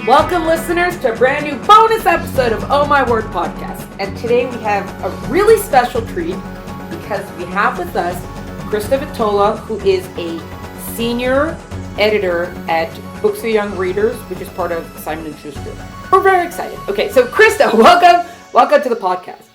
Welcome, listeners, to a brand new bonus episode of Oh My Word podcast. And today we have a really special treat because we have with us Krista Vitola, who is a senior editor at Books for Young Readers, which is part of Simon & Schuster. We're very excited. Okay, so Krista, welcome to the podcast.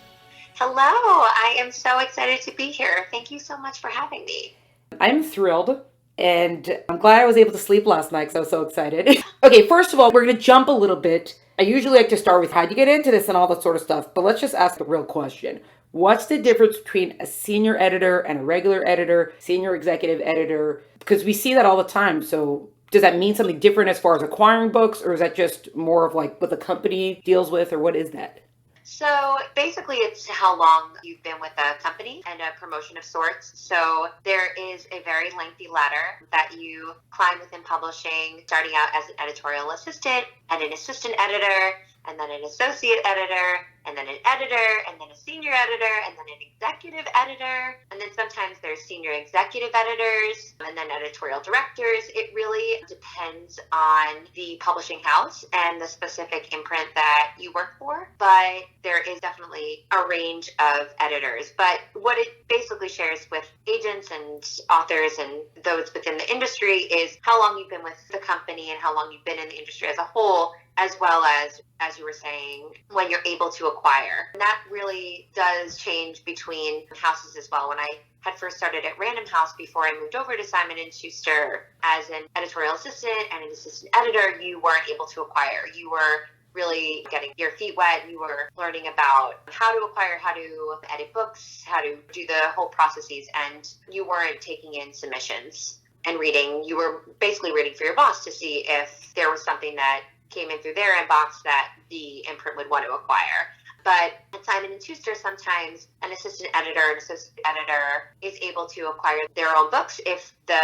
Hello, I am so excited to be here. Thank you so much for having me. I'm thrilled. And I'm glad I was able to sleep last night because I was so excited. Okay, first of all, we're going to jump a little bit. I usually like to start with how'd you get into this and all that sort of stuff. But let's just ask the real question. What's the difference between a senior editor and a regular editor, senior executive editor? Because we see that all the time. So does that mean something different as far as acquiring books? Or is that just more of like what the company deals with? Or what is that? So basically it's how long you've been with a company and a promotion of sorts. So there is a very lengthy ladder that you climb within publishing, starting out as an editorial assistant and an assistant editor, and then an associate editor, and then an editor, and then a senior editor, and then an executive editor. And then sometimes there's senior executive editors, and then editorial directors. It really depends on the publishing house and the specific imprint that you work for. But there is definitely a range of editors. But what it basically shares with agents and authors and those within the industry is how long you've been with the company and how long you've been in the industry as a whole, as well as you were saying, when you're able to acquire. And that really does change between houses as well. When I had first started at Random House before I moved over to Simon & Schuster as an editorial assistant and an assistant editor, you weren't able to acquire. You were really getting your feet wet. You were learning about how to acquire, how to edit books, how to do the whole processes, and you weren't taking in submissions and reading. You were basically reading for your boss to see if there was something that came in through their inbox that the imprint would want to acquire. But at Simon & Schuster, sometimes an assistant editor and associate editor is able to acquire their own books if the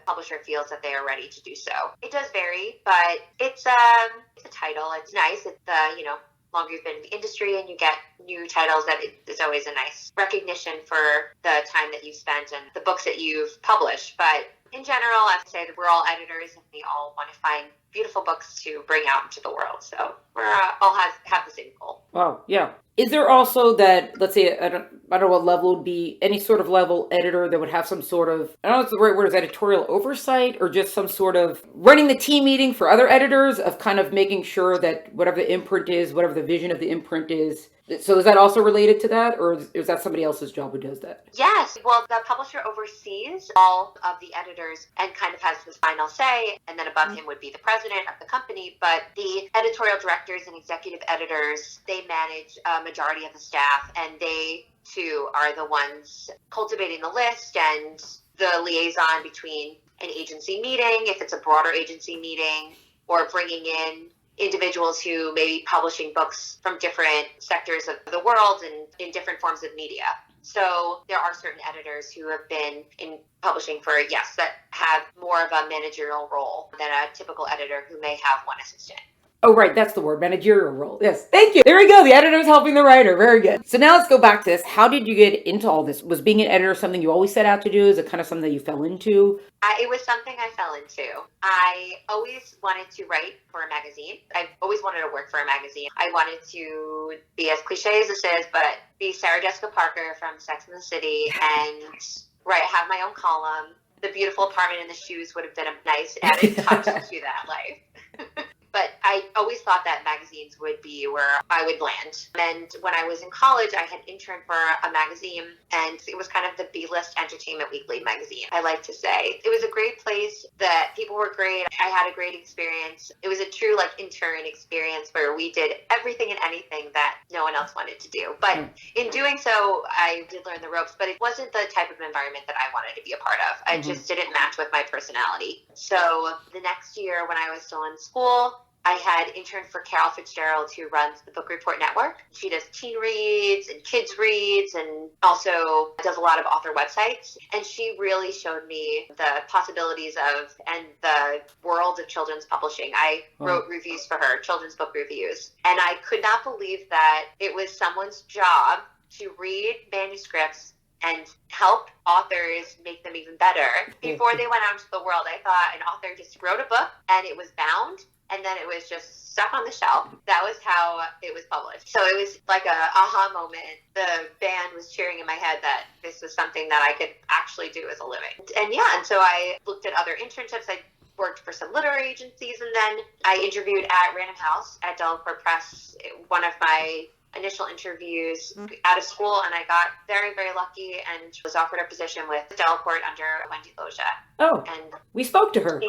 publisher feels that they are ready to do so. It does vary, but it's a title. It's nice. It's the, longer you've been in the industry and you get new titles, that it's always a nice recognition for the time that you spent and the books that you've published. But in general, I would say that we're all editors and we all want to find beautiful books to bring out into the world. So we're all have the same goal. Wow, yeah. Is there also that, let's say, I don't know what level would be, any sort of level editor that would have some sort of, I don't know if the right word is editorial oversight, or just some sort of running the team meeting for other editors of kind of making sure that whatever the imprint is, whatever the vision of the imprint is. So is that also related to that, or is that somebody else's job who does that? Yes. Well, the publisher oversees all of the editors and kind of has the final say, and then above him would be the president of the company. But the editorial directors and executive editors, they manage a majority of the staff, and they too are the ones cultivating the list and the liaison between an agency meeting, if it's a broader agency meeting, or bringing in individuals who may be publishing books from different sectors of the world and in different forms of media. So there are certain editors who have been in publishing for, that have more of a managerial role than a typical editor who may have one assistant. Oh, right. That's the word. Managerial role. Yes. Thank you. There we go. The editor's helping the writer. Very good. So now let's go back to this. How did you get into all this? Was being an editor something you always set out to do? Is it kind of something that you fell into? It was something I fell into. I always wanted to write for a magazine. I always wanted to work for a magazine. I wanted to be, as cliche as this is, but be Sarah Jessica Parker from Sex and the City and have my own column. The beautiful apartment and the shoes would have been a nice added touch to that life. But I always thought that magazines would be where I would land. And when I was in college, I had interned for a magazine, and it was kind of the B-list Entertainment Weekly magazine, I like to say. It was a great place. The people were great. I had a great experience. It was a true intern experience where we did everything and anything that no one else wanted to do. But in doing so, I did learn the ropes, but it wasn't the type of environment that I wanted to be a part of. I just didn't match with my personality. So the next year when I was still in school, I had interned for Carol Fitzgerald, who runs the Book Report Network. She does teen reads and kids reads and also does a lot of author websites. And she really showed me the possibilities of and the world of children's publishing. I wrote reviews for her, children's book reviews. And I could not believe that it was someone's job to read manuscripts and help authors make them even better before they went out into the world. I thought an author just wrote a book and it was bound and then it was just stuck on the shelf. That was how it was published. So it was like a aha moment. The band was cheering in my head that this was something that I could actually do as a living. And so I looked at other internships. I worked for some literary agencies, and then I interviewed at Random House at Delacorte Press, one of my initial interviews out of school, and I got very, very lucky and was offered a position with Delacorte under Wendy Loja. Oh, and we spoke to her.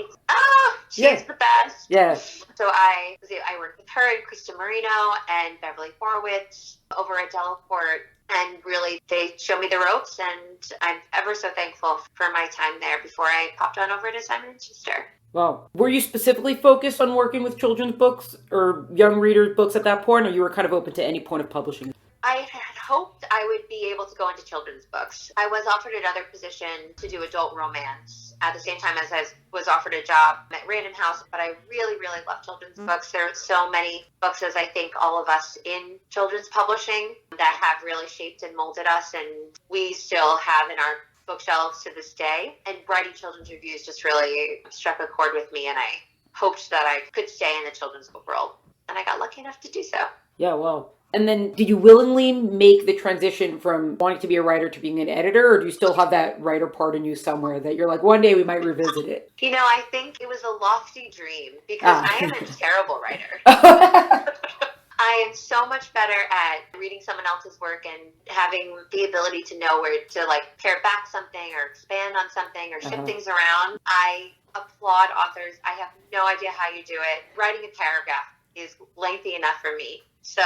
She's the best. Yeah. So I worked with her and Krista Marino and Beverly Horowitz over at Delacorte, and really they showed me the ropes, and I'm ever so thankful for my time there before I popped on over to Simon & Schuster. Wow. Were you specifically focused on working with children's books or young readers' books at that point, or you were kind of open to any point of publishing? I had hoped I would be able to go into children's books. I was offered another position to do adult romance at the same time as I was offered a job at Random House, but I really, really love children's books. There are so many books, as I think all of us in children's publishing, that have really shaped and molded us, and we still have in our bookshelves to this day. And writing children's reviews just really struck a chord with me, and I hoped that I could stay in the children's book world, and I got lucky enough to do so. Yeah, well. And then did you willingly make the transition from wanting to be a writer to being an editor, or do you still have that writer part in you somewhere that you're like, one day we might revisit it? I think it was a lofty dream, because I am a terrible writer. I am so much better at reading someone else's work and having the ability to know where to pare back something or expand on something or shift things around. I applaud authors. I have no idea how you do it. Writing a paragraph is lengthy enough for me. So,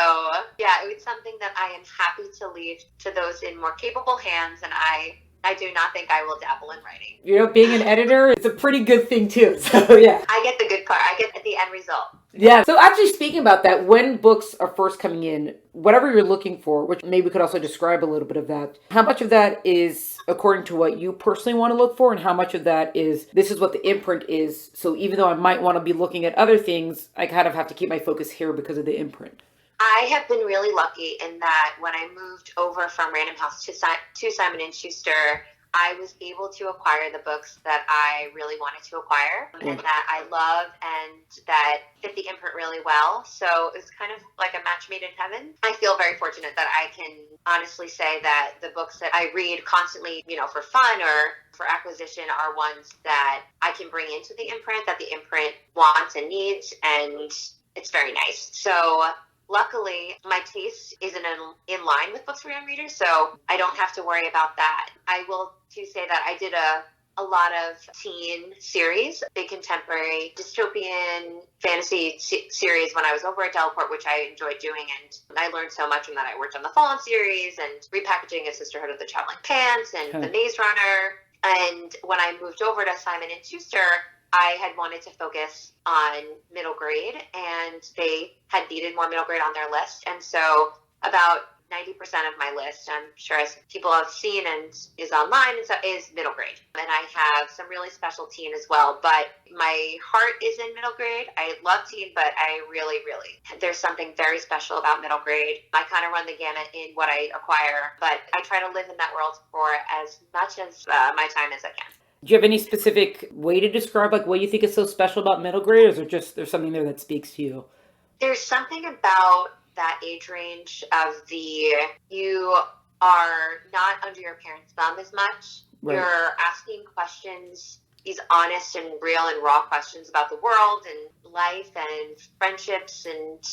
yeah, it was something that I am happy to leave to those in more capable hands, and I do not think I will dabble in writing. Being an editor is a pretty good thing, too. So, yeah. I get the good part. I get the end result. Yeah. So, actually, speaking about that, when books are first coming in, whatever you're looking for, which maybe we could also describe a little bit of that, how much of that is according to what you personally want to look for, and how much of that is, this is what the imprint is, so even though I might want to be looking at other things, I kind of have to keep my focus here because of the imprint? I have been really lucky in that when I moved over from Random House to Simon & Schuster, I was able to acquire the books that I really wanted to acquire and that I love and that fit the imprint really well. So it was kind of like a match made in heaven. I feel very fortunate that I can honestly say that the books that I read constantly, for fun or for acquisition, are ones that I can bring into the imprint, that the imprint wants and needs, and it's very nice. So luckily, my taste isn't in line with books for young readers, so I don't have to worry about that. I will too say that I did a lot of teen series, big contemporary dystopian fantasy series when I was over at Delacorte, which I enjoyed doing, and I learned so much from that. I worked on the Fallen series and Repackaging a Sisterhood of the Traveling Pants and The Maze Runner. And when I moved over to Simon & Schuster, I had wanted to focus on middle grade, and they had needed more middle grade on their list. And so about 90% of my list, I'm sure as people have seen and is online and stuff, is middle grade. And I have some really special teen as well, but my heart is in middle grade. I love teen, but I really, there's something very special about middle grade. I kind of run the gamut in what I acquire, but I try to live in that world for as much as my time as I can. Do you have any specific way to describe what you think is so special about middle grade, or is it just there's something there that speaks to you? There's something about that age range of you are not under your parents' thumb as much. Right. You're asking questions, these honest and real and raw questions about the world and life and friendships, and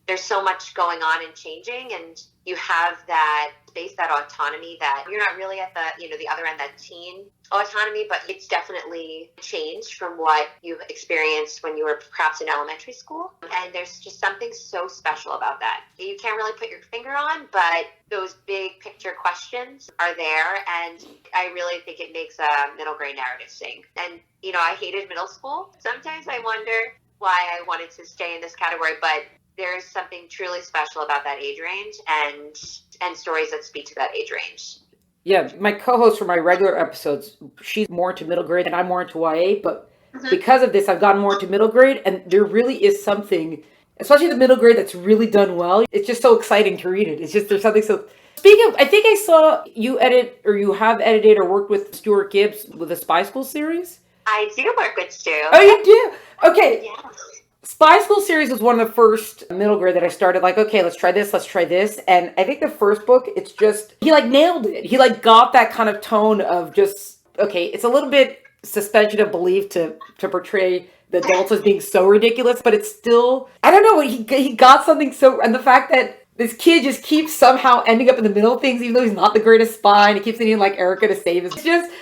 there's so much going on and changing, and you have that space, that autonomy, that you're not really at the other end, that teen autonomy, but it's definitely changed from what you experienced when you were perhaps in elementary school. And there's just something so special about that. You can't really put your finger on, but those big picture questions are there, and I really think it makes a middle grade narrative sing. And, I hated middle school. Sometimes I wonder why I wanted to stay in this category, but there's something truly special about that age range and stories that speak to that age range. Yeah, my co-host for my regular episodes, she's more into middle grade and I'm more into YA, but because of this, I've gotten more into middle grade, and there really is something, especially the middle grade, that's really done well. It's just so exciting to read it. It's just, there's something so... Speaking of, I think I saw you you have edited or worked with Stuart Gibbs with the Spy School series? I do work with Stu. Oh, you do? Okay. Yes. Spy School series was one of the first middle grade that I started like, okay, let's try this, let's try this. And I think the first book, it's just, he like nailed it. He like got that kind of tone of just, okay, it's a little bit suspension of belief to portray the adults as being so ridiculous, but it's still, I don't know, he got something so, and the fact that this kid just keeps somehow ending up in the middle of things, even though he's not the greatest spy, and he keeps needing like Erica to save us. It's just,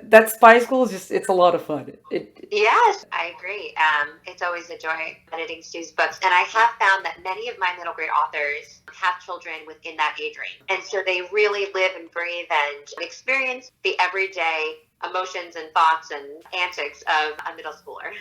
that Spy School is just, it's a lot of fun. Yes, I agree. It's always a joy editing Stu's books. And I have found that many of my middle grade authors have children within that age range. And so they really live and breathe and experience the everyday emotions and thoughts and antics of a middle schooler.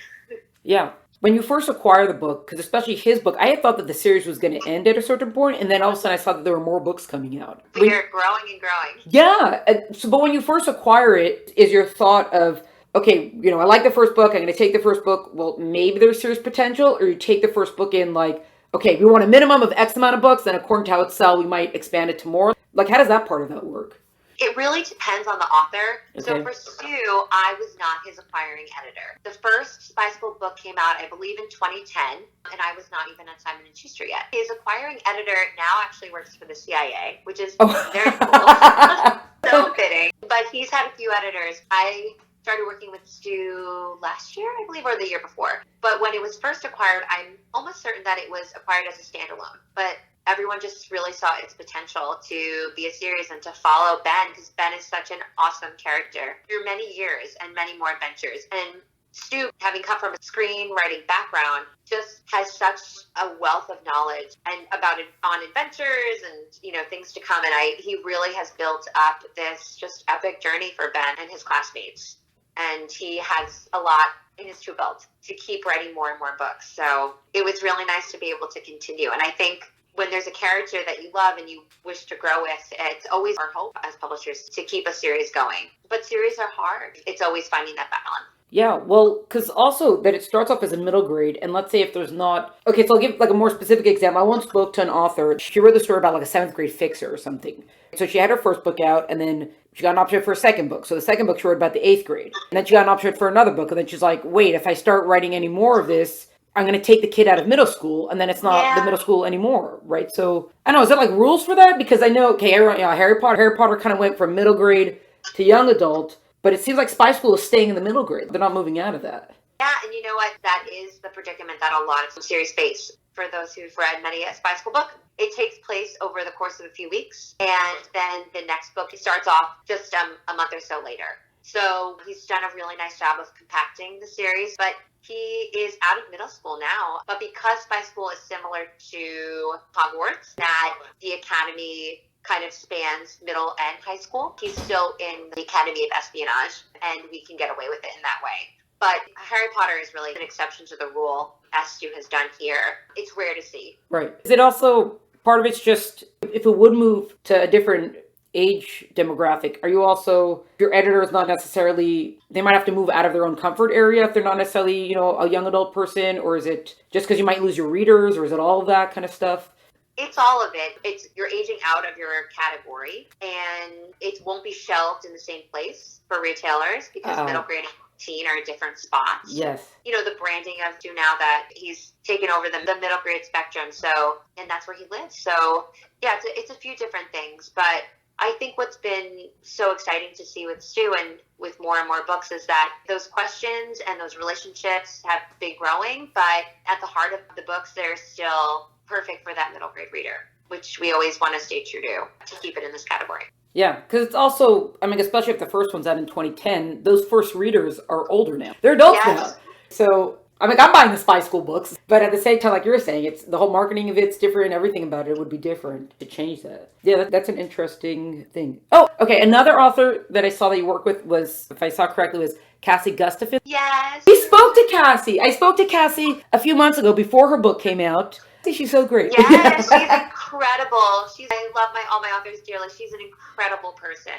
Yeah. When you first acquire the book, because especially his book, I had thought that the series was going to end at a certain point, and then all of a sudden I saw that there were more books coming out. We are growing and growing. Yeah. So, but when you first acquire it, is your thought of, okay, you know, I like the first book, I'm going to take the first book, well, maybe there's serious potential, or you take the first book in like, okay, we want a minimum of X amount of books, and according to how it sells, we might expand it to more. Like, how does that part of that work? It really depends on the author. Okay. So for Stu, I was not his acquiring editor. The first Spy School book came out, I believe, in 2010, and I was not even at Simon & Schuster yet. His acquiring editor now actually works for the CIA, which is very cool. So fitting. But he's had a few editors. I started working with Stu last year, I believe, or the year before. But when it was first acquired, I'm almost certain that it was acquired as a standalone. But everyone just really saw its potential to be a series and to follow Ben, because Ben is such an awesome character through many years and many more adventures. And Stu, having come from a screenwriting background, just has such a wealth of knowledge and about it on adventures and, you know, things to come. And he really has built up this just epic journey for Ben and his classmates. And he has a lot in his tool belt to keep writing more and more books. So it was really nice to be able to continue. And I think when there's a character that you love and you wish to grow with, it's always our hope as publishers to keep a series going. But series are hard. It's always finding that balance. Yeah, well, because also that it starts off as a middle grade, and let's say if there's not... Okay, so I'll give like a more specific example. I once spoke to an author. She wrote the story about like a 7th grade fixer or something. So she had her first book out, and then she got an option for a second book. So the second book she wrote about the 8th grade. And then she got an option for another book, and then she's like, wait, if I start writing any more of this, I'm going to take the kid out of middle school, and then it's not the middle school anymore, right? So, I don't know, is there like rules for that? Because I know, okay, everyone, Harry Potter kind of went from middle grade to young adult, but it seems like Spy School is staying in the middle grade. They're not moving out of that. Yeah, and you know what? That is the predicament that a lot of series face. For those who've read many a Spy School book, it takes place over the course of a few weeks, and then the next book starts off just a month or so later. So he's done a really nice job of compacting the series, but he is out of middle school now. But because Spy School is similar to Hogwarts, that the academy kind of spans middle and high school, he's still in the Academy of Espionage, and we can get away with it in that way. But Harry Potter is really an exception to the rule, as Stu has done here. It's rare to see. Right. Is it also, part of it's just, if it would move to a different age demographic, are you also, your editor is not necessarily, they might have to move out of their own comfort area if they're not necessarily, you know, a young adult person, or is it just because you might lose your readers, or is it all of that kind of stuff? It's all of it. It's you're aging out of your category, and it won't be shelved in the same place for retailers because middle grade and teen are different spots. Yes. You know, the branding of Stu now that he's taken over the middle grade spectrum, so, and that's where he lives. So, yeah, it's a few different things, but I think what's been so exciting to see with Stu and with more and more books is that those questions and those relationships have been growing, but at the heart of the books, they're still perfect for that middle grade reader, which we always want to stay true to keep it in this category. Yeah, because it's also, I mean, especially if the first one's out in 2010, those first readers are older now. They're adults now. So, I mean, I'm buying the Spy School books, but at the same time, like you were saying, it's the whole marketing of it's different, everything about it would be different to change that. Yeah, that's an interesting thing. Oh, okay, another author that I saw that you work with was, if I saw correctly, was Cassie Gustafson. Yes. We spoke to Cassie. I spoke to Cassie a few months ago before her book came out. She's so great. Yes, she's incredible. I love all my authors dearly. She's an incredible person.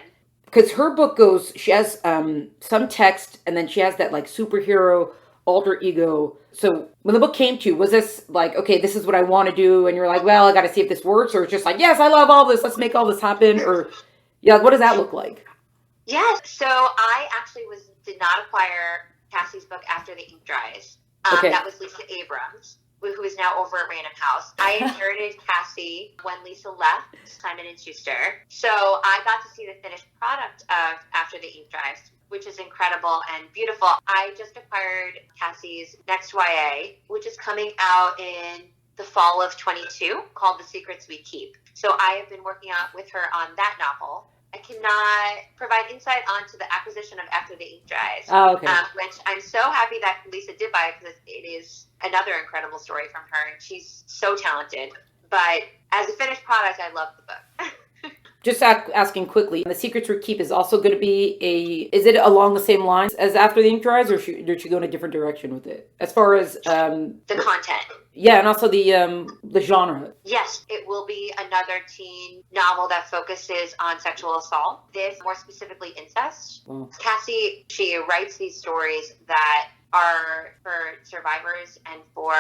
Because her book goes, she has some text, and then she has that like superhero alter ego. So when the book came to you, was this like, okay, this is what I want to do, and you're like, well, I got to see if this works, or it's just like, yes, I love all this, let's make all this happen, or yeah, what does that look like? Yes, so I actually did not acquire Cassie's book after the ink dries. Okay. That was Lisa Abrams, who is now over at Random House. I inherited Cassie when Lisa left Simon & Schuster. So I got to see the finished product of After the Ink Dries, which is incredible and beautiful. I just acquired Cassie's next YA, which is coming out in the fall of 22, called The Secrets We Keep. So I have been working out with her on that novel. I cannot provide insight onto the acquisition of After the Ink Dries, which I'm so happy that Lisa did buy because it is another incredible story from her. And she's so talented. But as a finished product, I love the book. Just asking quickly, The Secrets We Keep is also going to be is it along the same lines as After the Ink Dries, or should you go in a different direction with it? As far as the content. Yeah, and also the genre. Yes, it will be another teen novel that focuses on sexual assault. This, more specifically, incest. Wow. Cassie, she writes these stories that are for survivors and for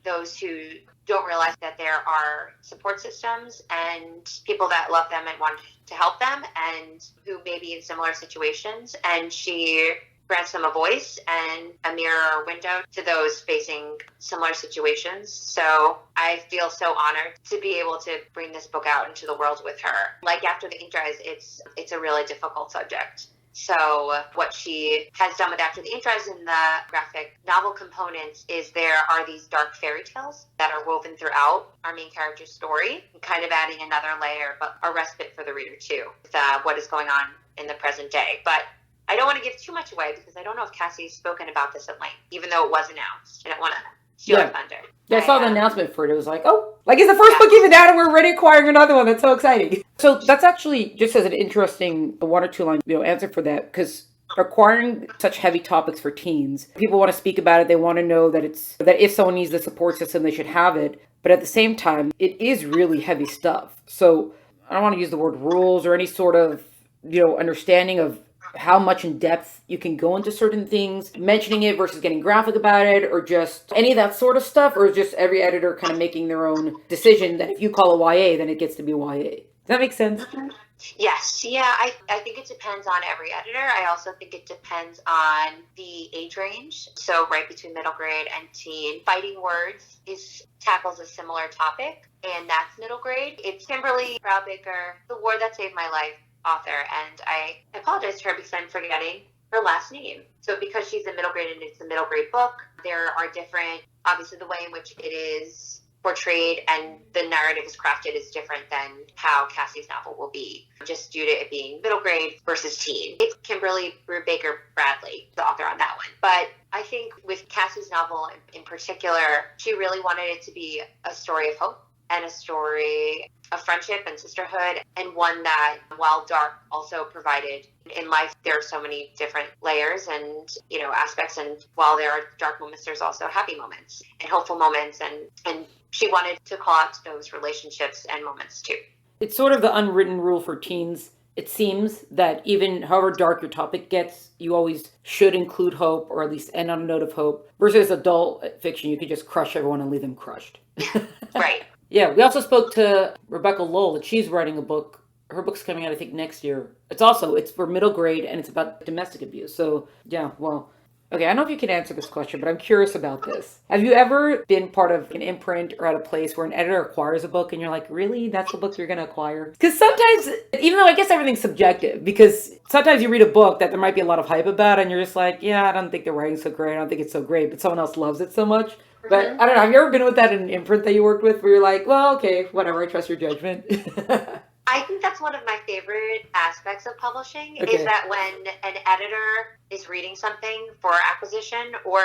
those who don't realize that there are support systems and people that love them and want to help them and who may be in similar situations. And she grants them a voice and a mirror window to those facing similar situations. So I feel so honored to be able to bring this book out into the world with her. Like After the Ink Dries, it's a really difficult subject. So what she has done with After the Ink Dries in the graphic novel components is there are these dark fairy tales that are woven throughout our main character's story, kind of adding another layer, but a respite for the reader too, with what is going on in the present day. But I don't want to give too much away because I don't know if Cassie's spoken about this at length, even though it was announced. I don't want to steal her thunder. Yeah, I saw the announcement for it. It was like, oh, like, is the first book even out and we're already acquiring another one? That's so exciting. So that's actually just as an interesting 1 or 2 line answer for that, because acquiring such heavy topics for teens, people want to speak about it. They want to know that that if someone needs the support system, they should have it. But at the same time, it is really heavy stuff. So I don't want to use the word rules or any sort of understanding of how much in depth you can go into certain things, mentioning it versus getting graphic about it, or just any of that sort of stuff, or just every editor kind of making their own decision that if you call it YA, then it gets to be YA. Does that make sense? Yes. Yeah, I think it depends on every editor. I also think it depends on the age range. So right between middle grade and teen. Fighting Words tackles a similar topic, and that's middle grade. It's Kimberly Browbaker, The War That Saved My Life author, and I apologize to her because I'm forgetting her last name. So because she's a middle grade and it's a middle grade book, there are different, obviously the way in which it is portrayed and the narrative is crafted is different than how Cassie's novel will be, just due to it being middle grade versus teen. It's Kimberly Brubaker Bradley, the author on that one. But I think with Cassie's novel in particular, she really wanted it to be a story of hope and a story of friendship and sisterhood, and one that, while dark, also provided in life. There are so many different layers and aspects, and while there are dark moments, there's also happy moments and hopeful moments, and she wanted to call out those relationships and moments too. It's sort of the unwritten rule for teens. It seems that even however dark your topic gets, you always should include hope, or at least end on a note of hope. Versus adult fiction, you could just crush everyone and leave them crushed. Right. Yeah, we also spoke to Rebecca Lowell that she's writing a book. Her book's coming out, I think, next year. It's for middle grade, and it's about domestic abuse. So, yeah, well, okay, I don't know if you can answer this question, but I'm curious about this. Have you ever been part of an imprint or at a place where an editor acquires a book and you're like, really? That's the book you're going to acquire? Because sometimes, even though I guess everything's subjective, because sometimes you read a book that there might be a lot of hype about, and you're just like, yeah, I don't think the writing's so great. I don't think it's so great, but someone else loves it so much. But I don't know, have you ever been with that in an imprint that you worked with where you're like, well, okay, whatever, I trust your judgment? I think that's one of my favorite aspects of publishing, is that when an editor is reading something for acquisition or,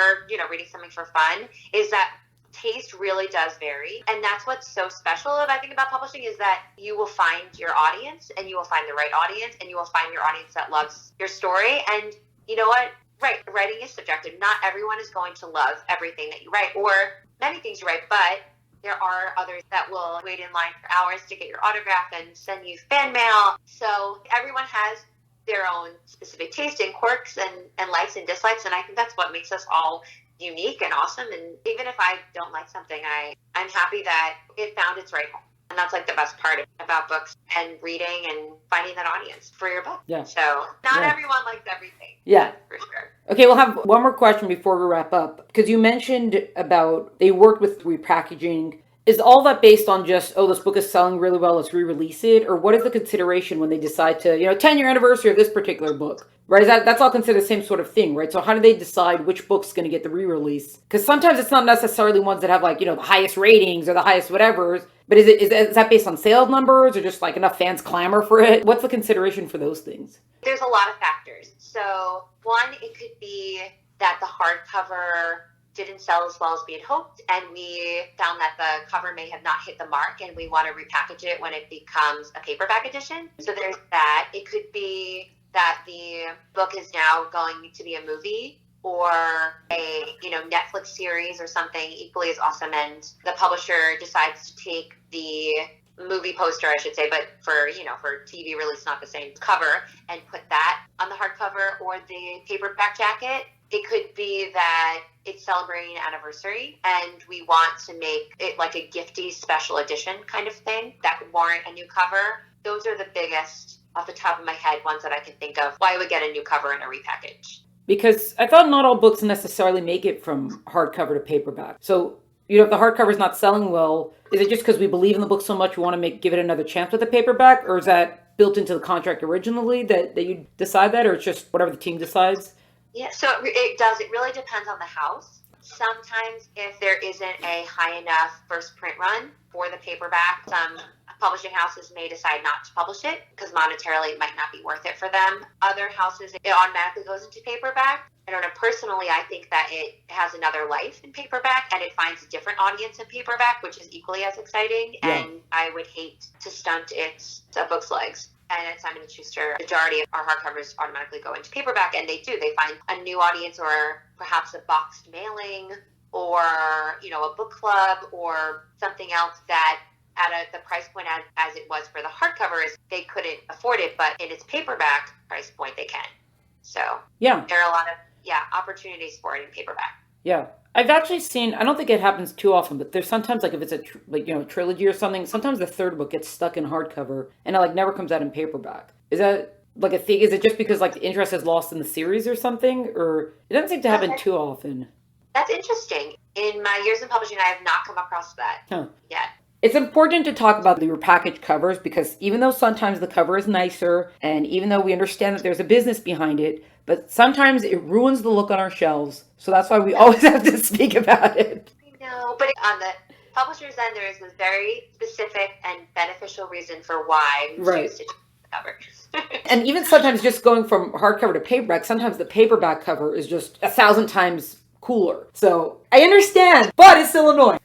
reading something for fun, is that taste really does vary. And that's what's so special, I think, about publishing, is that you will find your audience, and you will find the right audience, and you will find your audience that loves your story. And you know what? Right, writing is subjective. Not everyone is going to love everything that you write, or many things you write, but there are others that will wait in line for hours to get your autograph and send you fan mail. So everyone has their own specific taste and quirks and likes and dislikes, and I think that's what makes us all unique and awesome. And even if I don't like something, I'm happy that it found its right home. And that's like the best part about books and reading and finding that audience for your book. Yeah. So not everyone likes everything. Yeah. For sure. Okay, we'll have one more question before we wrap up. Because you mentioned about they worked with repackaging. Is all that based on just, oh, this book is selling really well, let's re-release it? Or what is the consideration when they decide to, 10-year anniversary of this particular book? Right? That's all considered the same sort of thing, right? So how do they decide which book's going to get the re-release? Because sometimes it's not necessarily ones that have like, the highest ratings or the highest whatever. But is that based on sales numbers or just like enough fans clamor for it? What's the consideration for those things? There's a lot of factors. So one, it could be that the hardcover didn't sell as well as we had hoped, and we found that the cover may have not hit the mark, and we want to repackage it when it becomes a paperback edition. So there's that. It could be that the book is now going to be a movie or a Netflix series or something equally as awesome, and the publisher decides to take the movie poster, I should say, but for TV release, not the same cover, and put that on the hardcover or the paperback jacket. It could be that it's celebrating an anniversary and we want to make it like a gifty special edition kind of thing that would warrant a new cover. Those are the biggest, off the top of my head, ones that I can think of why I would get a new cover and a repackage. Because I thought not all books necessarily make it from hardcover to paperback. So, if the hardcover is not selling well, is it just because we believe in the book so much we want to give it another chance with the paperback? Or is that built into the contract originally that you decide that? Or it's just whatever the team decides? Yeah, so it does. It really depends on the house. Sometimes if there isn't a high enough first print run for the paperback, some publishing houses may decide not to publish it because monetarily it might not be worth it for them. Other houses, it automatically goes into paperback. I don't know. Personally, I think that it has another life in paperback and it finds a different audience in paperback, which is equally as exciting. Yeah. And I would hate to stunt its book's legs. And at Simon & Schuster, the majority of our hardcovers automatically go into paperback, and they do. They find a new audience or perhaps a boxed mailing or, a book club or something else that at the price point as it was for the hardcover is they couldn't afford it, but in its paperback price point, they can. So there are a lot of opportunities for it in paperback. Yeah. I've actually seen, I don't think it happens too often, but there's sometimes like if it's a trilogy or something, sometimes the third book gets stuck in hardcover and it never comes out in paperback. Is that like a thing? Is it just because the interest is lost in the series or something? Or it doesn't seem to happen too often. That's interesting. In my years in publishing, I have not come across that yet. It's important to talk about the repackaged covers because even though sometimes the cover is nicer and even though we understand that there's a business behind it, but sometimes it ruins the look on our shelves. So that's why we always have to speak about it. I know, but on the publisher's end, there is a very specific and beneficial reason for why we choose to change the cover. And even sometimes just going from hardcover to paperback, sometimes the paperback cover is just 1,000 times cooler. So I understand, but it's still annoying.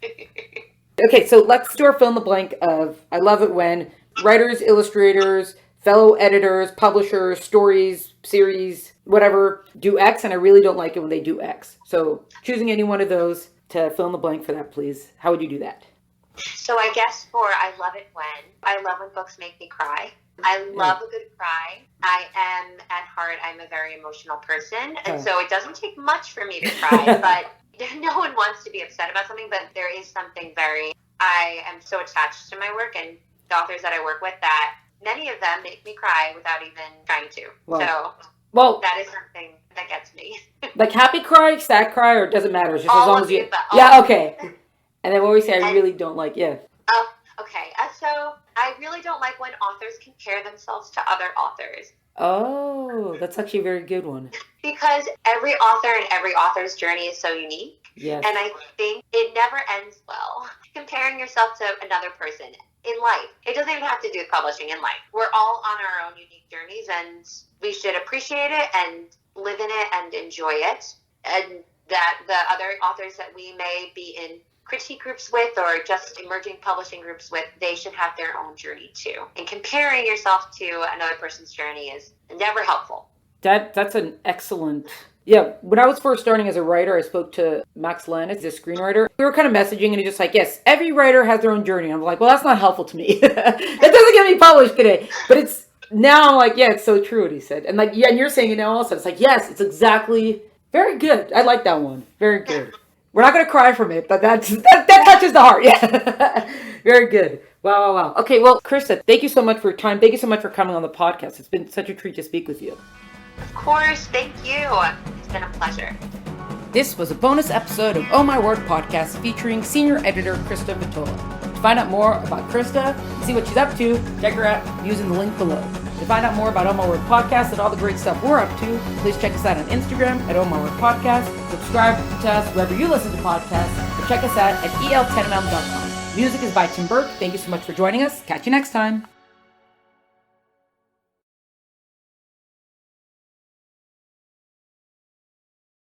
Okay, so let's do our fill in the blank of I love it when writers, illustrators, fellow editors, publishers, stories, series, whatever, do X, and I really don't like it when they do X. So choosing any one of those to fill in the blank for that, please. How would you do that? So I guess for I love it when books make me cry. I love a good cry. I am, at heart, I'm a very emotional person, and so it doesn't take much for me to cry, but no one wants to be upset about something, but there is something I am so attached to my work and the authors that I work with that many of them make me cry without even trying to. Well, that is something that gets me. Like happy cry, sad cry, or it doesn't matter? It's just all as long as you... Okay. And then what we say, I really don't like, Oh, okay. So I really don't like when authors compare themselves to other authors. Oh, that's actually a very good one. Because every author and every author's journey is so unique. Yes. And I think it never ends well. Comparing yourself to another person in life. It doesn't even have to do with publishing. In life, we're all on our own unique journeys, and we should appreciate it and live in it and enjoy it. And that the other authors that we may be in critique groups with or just emerging publishing groups with, they should have their own journey too. And comparing yourself to another person's journey is never helpful. That's an excellent... Yeah, when I was first starting as a writer, I spoke to Max Landis, the screenwriter. We were kind of messaging, and he's just like, yes, every writer has their own journey. I'm like, well, that's not helpful to me. That doesn't get me published today. But it's, now I'm like, yeah, it's so true what he said. And and you're saying it now also. It's like, yes, it's exactly, very good. I like that one. Very good. We're not going to cry from it, but that touches touches the heart. Yeah. Very good. Wow. Okay, well, Krista, thank you so much for your time. Thank you so much for coming on the podcast. It's been such a treat to speak with you. Of course, thank you. It's been a pleasure. This was a bonus episode of Oh My Word podcast featuring senior editor Krista Vitola. To find out more about Krista and see what she's up to, check her out using the link below. To find out more about Oh My Word podcast and all the great stuff we're up to, please check us out on Instagram at Oh My Word Podcast. Subscribe to us wherever you listen to podcasts, and check us out at el10mm.com. Music is by Tim Burke. Thank you so much for joining us. Catch you next time.